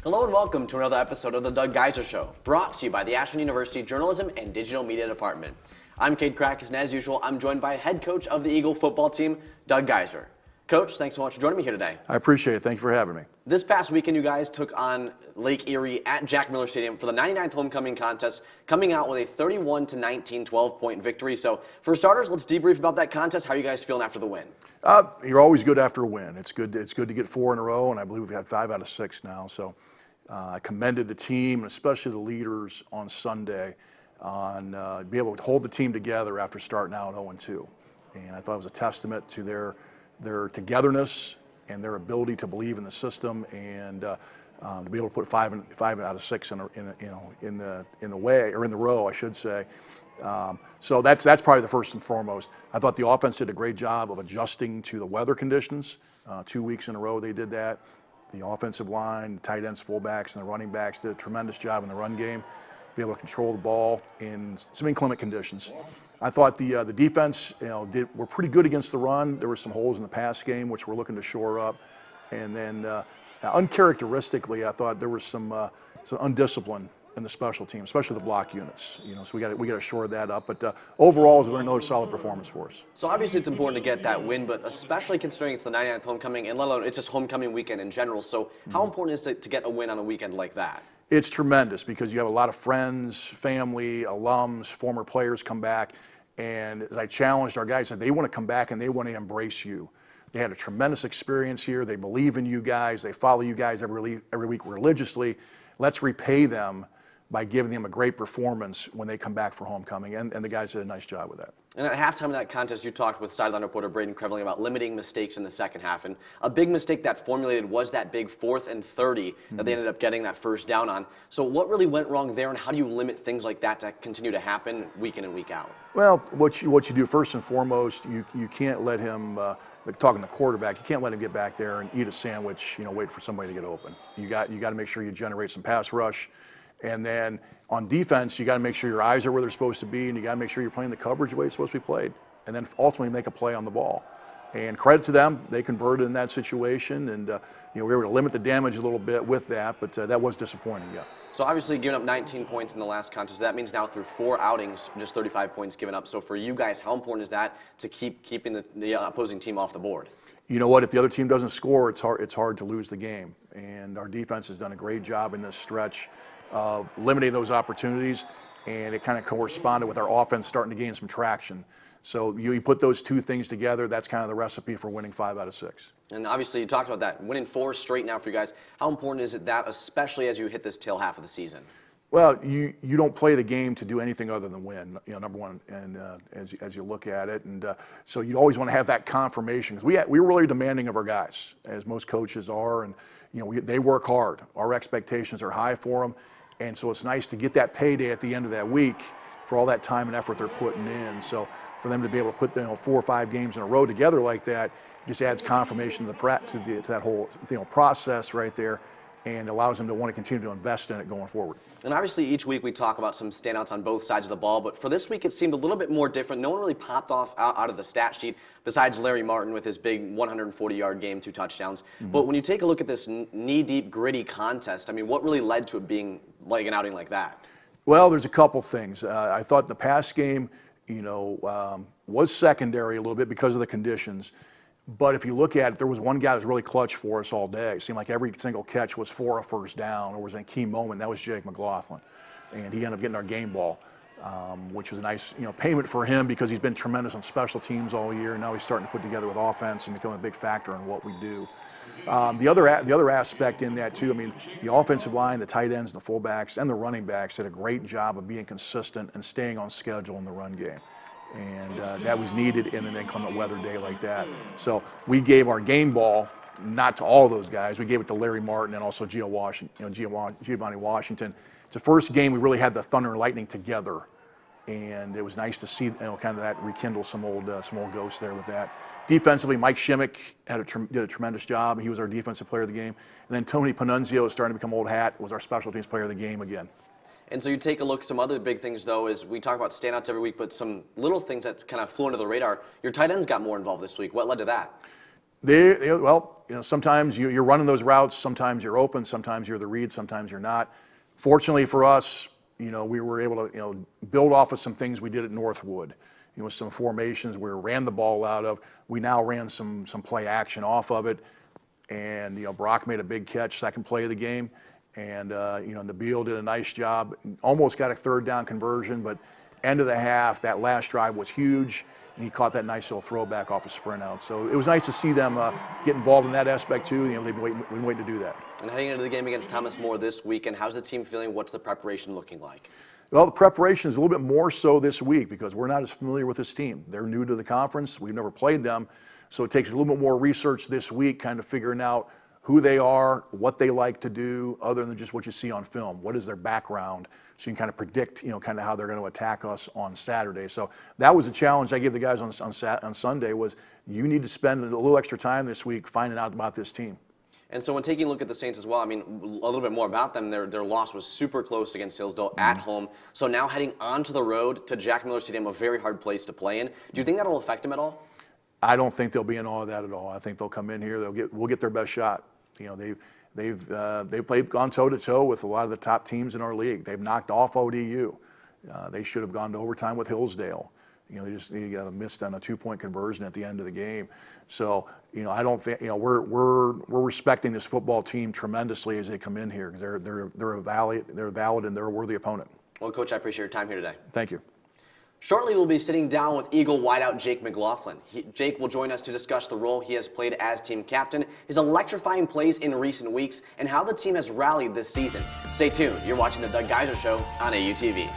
Hello and welcome to another episode of the Doug Geiser Show, brought to you by the Ashland University Journalism and Digital Media Department. I'm Cade Krakus, and as usual, I'm joined by head coach of the Eagle football team, Doug Geiser. Coach, thanks so much for joining me here today. I appreciate it. Thank you for having me. This past weekend, you guys took on Lake Erie at Jack Miller Stadium for the 99th homecoming contest, coming out with a 31-19 12-point victory. So, for starters, let's debrief about that contest. How are you guys feeling after the win? You're always good after a win. It's good to get 4 in a row, and I believe we've had 5 out of 6 now. So, I commended the team, and especially the leaders on Sunday, on be able to hold the team together after starting out 0-2. And I thought it was a testament to their togetherness and their ability to believe in the system, and to be able to put 5 out of 6 in the row, I should say. So that's probably the first and foremost. I thought the offense did a great job of adjusting to the weather conditions. 2 weeks in a row they did that. The offensive line, the tight ends, fullbacks, and the running backs did a tremendous job in the run game, be able to control the ball in some inclement conditions. I thought the defense, were pretty good against the run. There were some holes in the pass game which we're looking to shore up, and then uncharacteristically, I thought there was some undiscipline in the special team, especially the block units. So we got to shore that up. But overall, it was another solid performance for us. So obviously, it's important to get that win, but especially considering it's the 99th homecoming, and let alone it's just homecoming weekend in general. So how important is it to get a win on a weekend like that? It's tremendous because you have a lot of friends, family, alums, former players come back, and as I challenged our guys, they want to come back and they want to embrace you. They had a tremendous experience here. They believe in you guys. They follow you guys every week religiously. Let's repay them by giving them a great performance when they come back for homecoming, and the guys did a nice job with that. And at halftime of that contest, you talked with sideline reporter Braden Creveling about limiting mistakes in the second half, and a big mistake that formulated was that big 4th and 30 that they ended up getting that first down on. So what really went wrong there, and how do you limit things like that to continue to happen week in and week out? Well, what you do first and foremost, you can't let him, talking to the quarterback, you can't let him get back there and eat a sandwich, wait for somebody to get open. You got to make sure you generate some pass rush. And then on defense, you got to make sure your eyes are where they're supposed to be, and you got to make sure you're playing the coverage the way it's supposed to be played, and then ultimately make a play on the ball. And credit to them, they converted in that situation, and we were able to limit the damage a little bit with that, but that was disappointing, yeah. So obviously giving up 19 points in the last contest, that means now through 4 outings, just 35 points given up. So for you guys, how important is that to keeping the opposing team off the board? You know what? If the other team doesn't score, it's hard to lose the game, and our defense has done a great job in this stretch of limiting those opportunities, and it kind of corresponded with our offense starting to gain some traction. So you put those two things together, that's kind of the recipe for winning 5 out of 6. And obviously you talked about that, winning 4 straight now for you guys. How important is it that, especially as you hit this tail half of the season? Well, you don't play the game to do anything other than win, number one, and as you look at it. And so you always want to have that confirmation, because we were really demanding of our guys, as most coaches are, and they work hard. Our expectations are high for them. And so it's nice to get that payday at the end of that week for all that time and effort they're putting in. So for them to be able to put 4 or 5 games in a row together like that just adds confirmation to that whole process right there, and allows them to want to continue to invest in it going forward. And obviously each week we talk about some standouts on both sides of the ball, but for this week it seemed a little bit more different. No one really popped off out of the stat sheet besides Larry Martin with his big 140-yard game, 2 touchdowns. But when you take a look at this knee-deep, gritty contest, I mean, what really led to it being like an outing like that? Well, there's a couple things. I thought the pass game, was secondary a little bit because of the conditions. But if you look at it, there was one guy that was really clutch for us all day. It seemed like every single catch was for a first down or was in a key moment. That was Jake McLaughlin. And he ended up getting our game ball, which was a nice payment for him, because he's been tremendous on special teams all year. And now he's starting to put together with offense and become a big factor in what we do. The other aspect in that, too, I mean, the offensive line, the tight ends, the fullbacks, and the running backs did a great job of being consistent and staying on schedule in the run game. And that was needed in an inclement weather day like that. So we gave our game ball not to all those guys. We gave it to Larry Martin and also Giovanni Washington. It's the first game we really had the Thunder and Lightning together, and it was nice to see kind of that rekindle some old ghosts there with that. Defensively, Mike Shimmick did a tremendous job. He was our defensive player of the game. And then Tony Panunzio is starting to become old hat, was our special teams player of the game again. And so you take a look, some other big things, though, is we talk about standouts every week, but some little things that kind of flew under the radar. Your tight ends got more involved this week. What led to that? Well, sometimes you're running those routes, sometimes you're open, sometimes you're the read, sometimes you're not. Fortunately for us, we were able to, build off of some things we did at Northwood. Some formations we ran the ball out of. We now ran some play action off of it. And, Brock made a big catch, second play of the game. And, Nabil did a nice job. Almost got a third down conversion, but end of the half, that last drive was huge. And he caught that nice little throwback off a sprint out. So it was nice to see them get involved in that aspect too. They've been waiting to do that. And heading into the game against Thomas More this weekend, how's the team feeling? What's the preparation looking like? Well, the preparation is a little bit more so this week because we're not as familiar with this team. They're new to the conference. We've never played them. So it takes a little bit more research this week, kind of figuring out who they are, what they like to do, other than just what you see on film. What is their background? So you can kind of predict, kind of how they're going to attack us on Saturday. So that was a challenge I gave the guys on Sunday was you need to spend a little extra time this week finding out about this team. And so when taking a look at the Saints as well, a little bit more about them, their loss was super close against Hillsdale at home. So now heading onto the road to Jack Miller Stadium, a very hard place to play in. Do you think that'll affect them at all? I don't think they'll be in all of that at all. I think they'll come in here, we'll get their best shot. They've gone toe-to-toe with a lot of the top teams in our league. They've knocked off ODU. They should have gone to overtime with Hillsdale. They just missed on a 2-point conversion at the end of the game. So, I don't think we're respecting this football team tremendously as they come in here because they're valid and they're a worthy opponent. Well, Coach, I appreciate your time here today. Thank you. Shortly, we'll be sitting down with Eagle wideout Jake McLaughlin. Jake will join us to discuss the role he has played as team captain, his electrifying plays in recent weeks, and how the team has rallied this season. Stay tuned. You're watching the Doug Geiser Show on AUTV.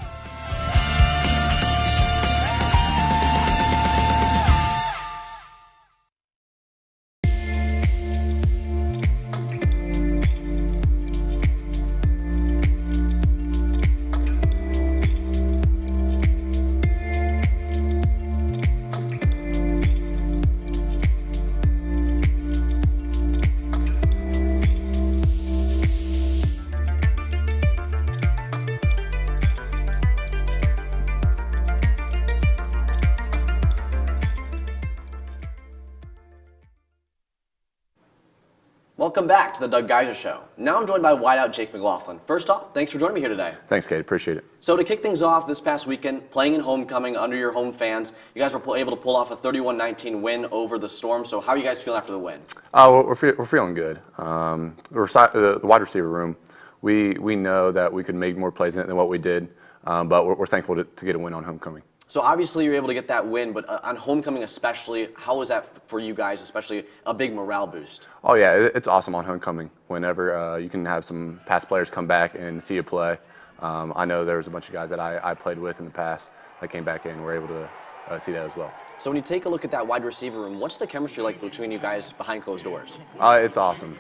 Welcome back to the Doug Geiser Show. Now I'm joined by wideout Jake McLaughlin. First off, thanks for joining me here today. Thanks, Kate. Appreciate it. So to kick things off this past weekend, playing in homecoming under your home fans, you guys were able to pull off a 31-19 win over the Storm. So how are you guys feeling after the win? We're feeling good. The wide receiver room, we know that we could make more plays than what we did, but we're thankful to get a win on homecoming. So obviously you're able to get that win, but on homecoming especially, how was that for you guys, especially a big morale boost? Oh yeah, it's awesome on homecoming. Whenever you can have some past players come back and see you play. I know there was a bunch of guys that I played with in the past that came back in and were able to see that as well. So when you take a look at that wide receiver room, what's the chemistry like between you guys behind closed doors? It's awesome.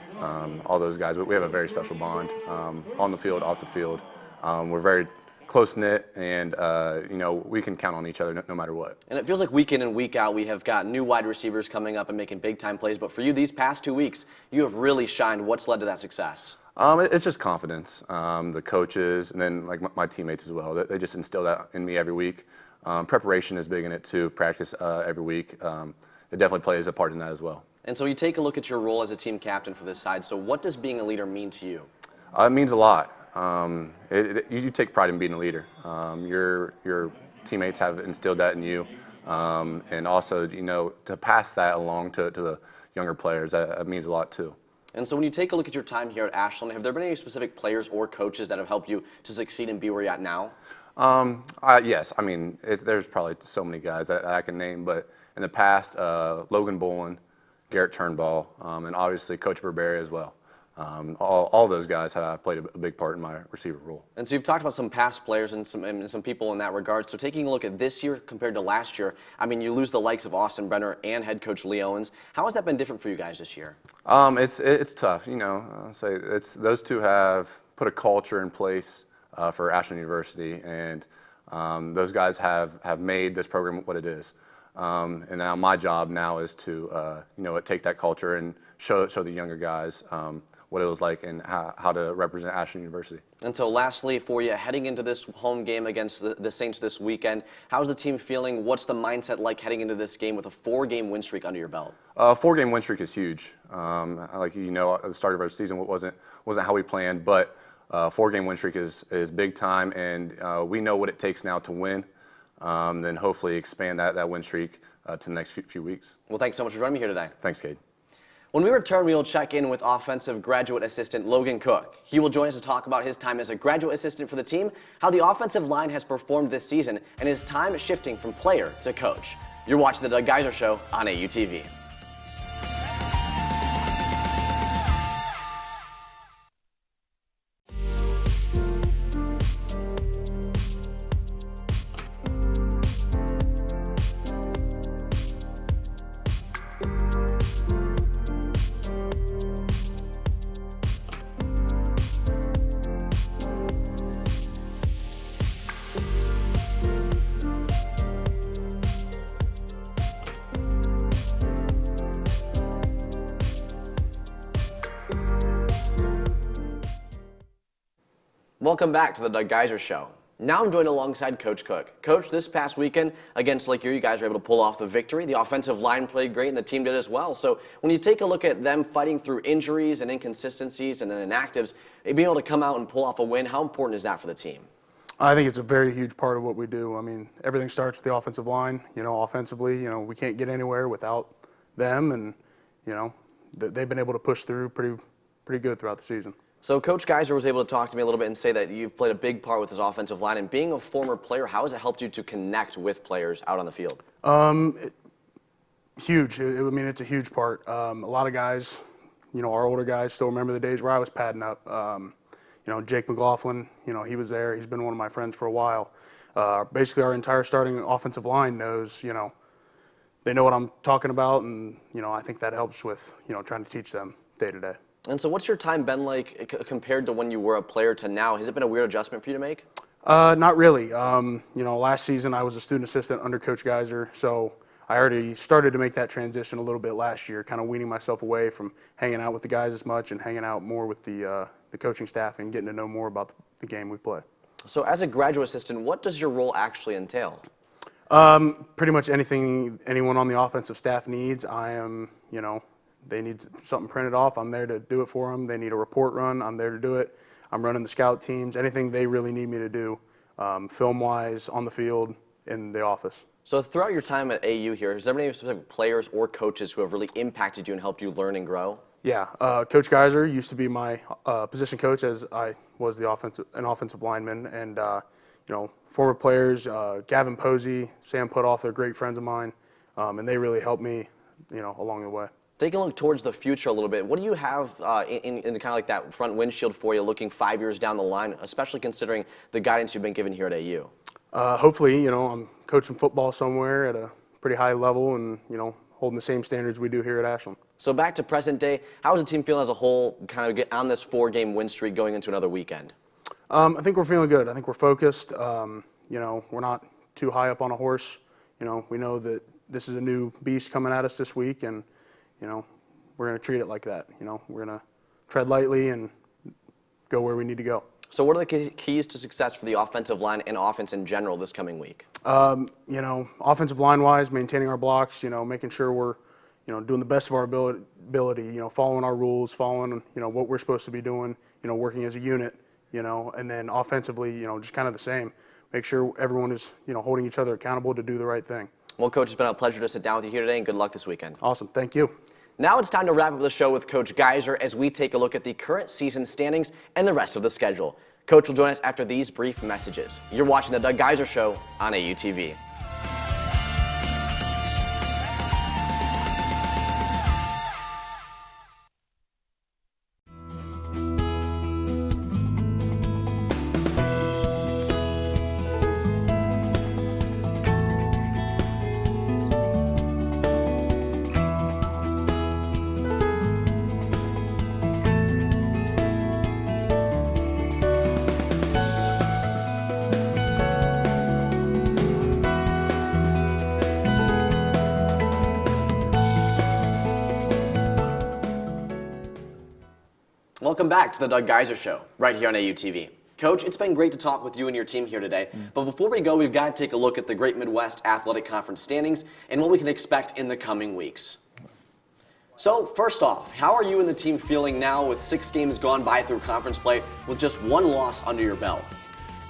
All those guys, we have a very special bond on the field, off the field. We're very close-knit, and we can count on each other no matter what. And it feels like week in and week out we have got new wide receivers coming up and making big-time plays, but for you these past 2 weeks, you have really shined. What's led to that success? It's just confidence. The coaches, and then like my teammates as well, they just instill that in me every week. Preparation is big in it too, practice every week. It definitely plays a part in that as well. And so you take a look at your role as a team captain for this side, so what does being a leader mean to you? It means a lot. You take pride in being a leader. Your teammates have instilled that in you, and also to pass that along to the younger players, that means a lot too. And so when you take a look at your time here at Ashland, have there been any specific players or coaches that have helped you to succeed and be where you're at now? Yes, there's probably so many guys that I can name, but in the past, Logan Bolin, Garrett Turnbull, and obviously Coach Burberry as well. All those guys have played a big part in my receiver role. And so you've talked about some past players and some people in that regard. So taking a look at this year compared to last year, you lose the likes of Austin Brenner and head coach Lee Owens. How has that been different for you guys this year? It's tough. I'll say those two have put a culture in place for Ashland University, and those guys have made this program what it is. And now my job now is to take that culture and show the younger guys what it was like and how to represent Ashland University. And so lastly for you, heading into this home game against the Saints this weekend, how's the team feeling? What's the mindset like heading into this game with a 4-game win streak under your belt? 4-game win streak is huge. Like at the start of our season, wasn't how we planned, but 4-game win streak is big time, and we know what it takes now to win. Then hopefully expand that win streak to the next few weeks. Well, thanks so much for joining me here today. Thanks, Cade. When we return, we will check in with offensive graduate assistant Logan Cook. He will join us to talk about his time as a graduate assistant for the team, how the offensive line has performed this season, and his time shifting from player to coach. You're watching the Doug Geiser Show on AUTV. Welcome back to the Doug Geiser Show. Now I'm joined alongside Coach Cook. Coach, this past weekend against Lake Erie, you guys were able to pull off the victory. The offensive line played great and the team did as well. So when you take a look at them fighting through injuries and inconsistencies and inactives, being able to come out and pull off a win, how important is that for the team? I think it's a very huge part of what we do. I mean, everything starts with the offensive line. Offensively, we can't get anywhere without them, and they've been able to push through pretty good throughout the season. So Coach Geiser was able to talk to me a little bit and say that you've played a big part with this offensive line. And being a former player, how has it helped you to connect with players out on the field? Huge. It's a huge part. A lot of guys, our older guys still remember the days where I was padding up. Jake McLaughlin, he was there. He's been one of my friends for a while. Basically, our entire starting offensive line knows, they know what I'm talking about. And, I think that helps with, trying to teach them day to day. And so what's your time been like compared to when you were a player to now? Has it been a weird adjustment for you to make? Not really. Last season I was a student assistant under Coach Geiser, so I already started to make that transition a little bit last year, kind of weaning myself away from hanging out with the guys as much and hanging out more with the coaching staff and getting to know more about the game we play. So as a graduate assistant, what does your role actually entail? Pretty much anything anyone on the offensive staff needs. I am, they need something printed off, I'm there to do it for them. They need a report run, I'm there to do it. I'm running the scout teams, anything they really need me to do, film-wise, on the field, in the office. So throughout your time at AU here, has there been any specific players or coaches who have really impacted you and helped you learn and grow? Yeah, Coach Geiser used to be my position coach as I was an offensive lineman, and former players, Gavin Posey, Sam Putoff, they're great friends of mine, and they really helped me, along the way. Taking a look towards the future a little bit, what do you have in kind of like that front windshield for you looking 5 years down the line, especially considering the guidance you've been given here at AU? Hopefully, I'm coaching football somewhere at a pretty high level and, holding the same standards we do here at Ashland. So back to present day, how is the team feeling as a whole, kind of get on this 4-game win streak going into another weekend? I think we're feeling good. I think we're focused. We're not too high up on a horse. We know that this is a new beast coming at us this week, and we're going to treat it like that. We're going to tread lightly and go where we need to go. So what are the keys to success for the offensive line and offense in general this coming week? Offensive line-wise, maintaining our blocks, making sure we're, doing the best of our ability, following our rules, following, what we're supposed to be doing, working as a unit, and then offensively, just kind of the same. Make sure everyone is, holding each other accountable to do the right thing. Well, Coach, it's been a pleasure to sit down with you here today, and good luck this weekend. Awesome. Thank you. Now it's time to wrap up the show with Coach Geiser as we take a look at the current season standings and the rest of the schedule. Coach will join us after these brief messages. You're watching the Doug Geiser Show on AUTV. Welcome back to the Doug Geiser Show, right here on AUTV. Coach, it's been great to talk with you and your team here today, but before we go, we've got to take a look at the Great Midwest Athletic Conference standings and what we can expect in the coming weeks. So, first off, how are you and the team feeling now with 6 games gone by through conference play with just 1 loss under your belt?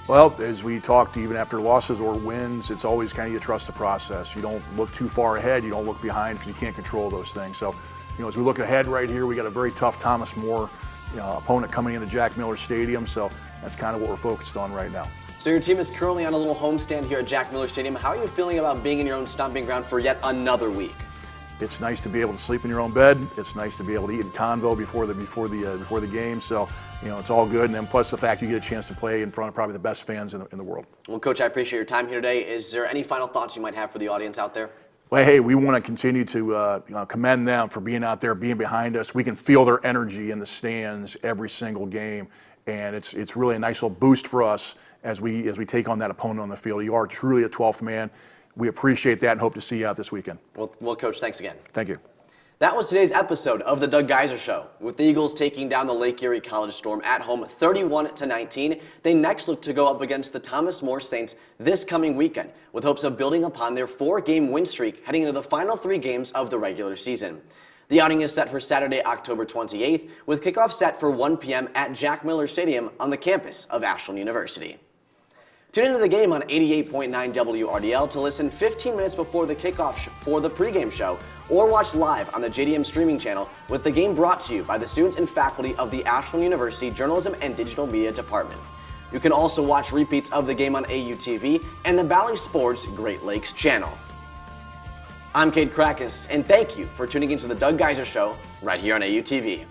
Well, as we talked, even after losses or wins, it's always kind of you trust the process. You don't look too far ahead, you don't look behind because you can't control those things. So, as we look ahead right here, we got a very tough Thomas More opponent coming into Jack Miller Stadium, so that's kind of what we're focused on right now. So your team is currently on a little homestand here at Jack Miller Stadium. How are you feeling about being in your own stomping ground for yet another week? It's nice to be able to sleep in your own bed. It's nice to be able to eat in convo before the game. So, it's all good. And then plus the fact you get a chance to play in front of probably the best fans in the world. Well, Coach, I appreciate your time here today. Is there any final thoughts you might have for the audience out there? Well, hey, we want to continue to commend them for being out there, being behind us. We can feel their energy in the stands every single game, and it's really a nice little boost for us as we take on that opponent on the field. You are truly a 12th man. We appreciate that and hope to see you out this weekend. Well, Coach, thanks again. Thank you. That was today's episode of the Doug Geiser Show. With the Eagles taking down the Lake Erie College Storm at home 31-19, they next look to go up against the Thomas More Saints this coming weekend, with hopes of building upon their 4-game win streak heading into the final 3 games of the regular season. The outing is set for Saturday, October 28th, with kickoff set for 1 p.m. at Jack Miller Stadium on the campus of Ashland University. Tune into the game on 88.9 WRDL to listen 15 minutes before the kickoff for the pregame show, or watch live on the JDM streaming channel with the game brought to you by the students and faculty of the Ashland University Journalism and Digital Media Department. You can also watch repeats of the game on AUTV and the Valley Sports Great Lakes channel. I'm Cade Krakis, and thank you for tuning into the Doug Geiser Show right here on AUTV.